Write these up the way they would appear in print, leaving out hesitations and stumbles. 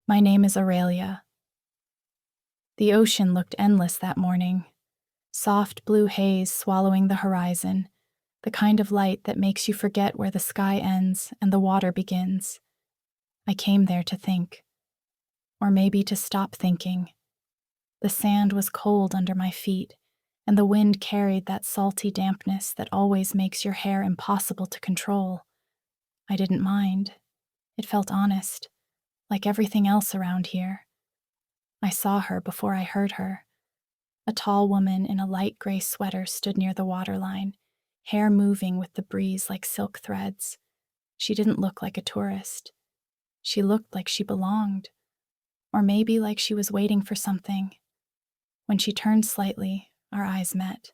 My name is Aurelia. The ocean looked endless that morning. Soft blue haze swallowing the horizon, the kind of light that makes you forget where the sky ends and the water begins. I came there to think. Or maybe to stop thinking. The sand was cold under my feet, and the wind carried that salty dampness that always makes your hair impossible to control. I didn't mind. It felt honest, like everything else around here. I saw her before I heard her. A tall woman in a light gray sweater stood near the waterline, hair moving with the breeze like silk threads. She didn't look like a tourist. She looked like she belonged, or maybe like she was waiting for something. When she turned slightly, our eyes met.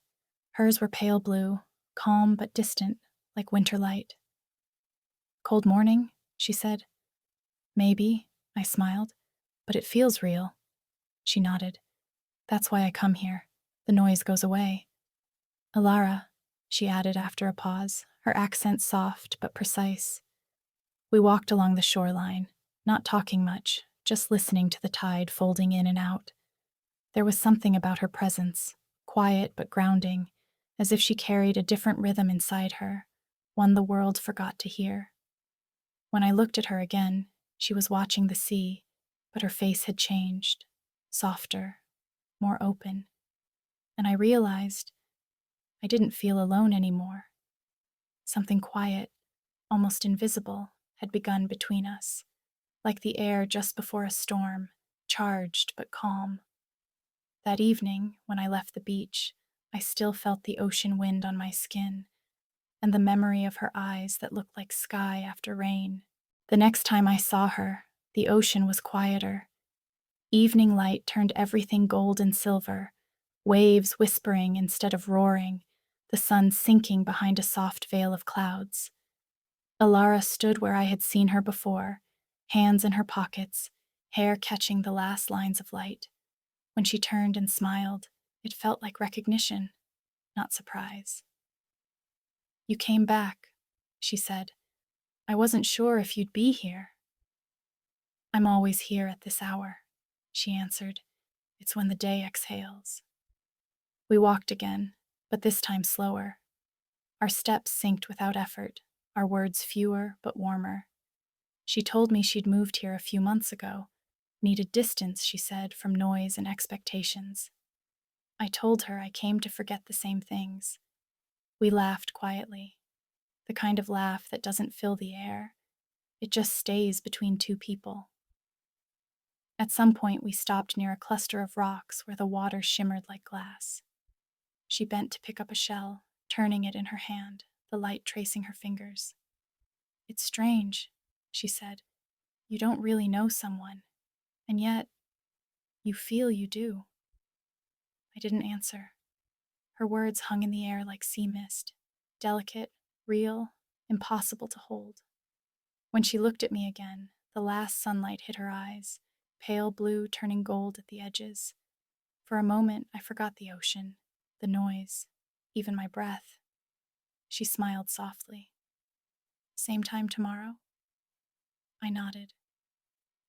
Hers were pale blue, calm but distant, like winter light. "Cold morning?" she said. "Maybe," I smiled, "but it feels real." She nodded. "That's why I come here. The noise goes away." "Elara," she added after a pause, her accent soft but precise. We walked along the shoreline, not talking much, just listening to the tide folding in and out. There was something about her presence, quiet but grounding, as if she carried a different rhythm inside her, one the world forgot to hear. When I looked at her again, she was watching the sea, but her face had changed, softer, more open, and I realized I didn't feel alone anymore. Something quiet, almost invisible, had begun between us, like the air just before a storm, charged but calm. That evening, when I left the beach, I still felt the ocean wind on my skin, and the memory of her eyes that looked like sky after rain. The next time I saw her, the ocean was quieter. Evening light turned everything gold and silver, waves whispering instead of roaring, the sun sinking behind a soft veil of clouds. Elara stood where I had seen her before, hands in her pockets, hair catching the last lines of light. When she turned and smiled, it felt like recognition, not surprise. "You came back," she said. "I wasn't sure if you'd be here." "I'm always here at this hour," she answered. "It's when the day exhales." We walked again, but this time slower. Our steps synced without effort, our words fewer but warmer. She told me she'd moved here a few months ago, needed distance, she said, from noise and expectations. I told her I came to forget the same things. We laughed quietly, the kind of laugh that doesn't fill the air. It just stays between two people. At some point, we stopped near a cluster of rocks where the water shimmered like glass. She bent to pick up a shell, turning it in her hand, the light tracing her fingers. "It's strange," she said. "You don't really know someone, and yet you feel you do." I didn't answer. Her words hung in the air like sea mist, delicate, real, impossible to hold. When she looked at me again, the last sunlight hit her eyes, pale blue turning gold at the edges. For a moment, I forgot the ocean, the noise, even my breath. She smiled softly. "Same time tomorrow?" I nodded.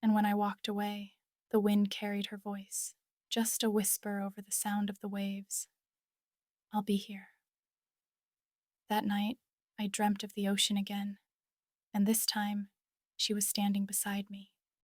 And when I walked away, the wind carried her voice, just a whisper over the sound of the waves. "I'll be here." That night, I dreamt of the ocean again, and this time, she was standing beside me.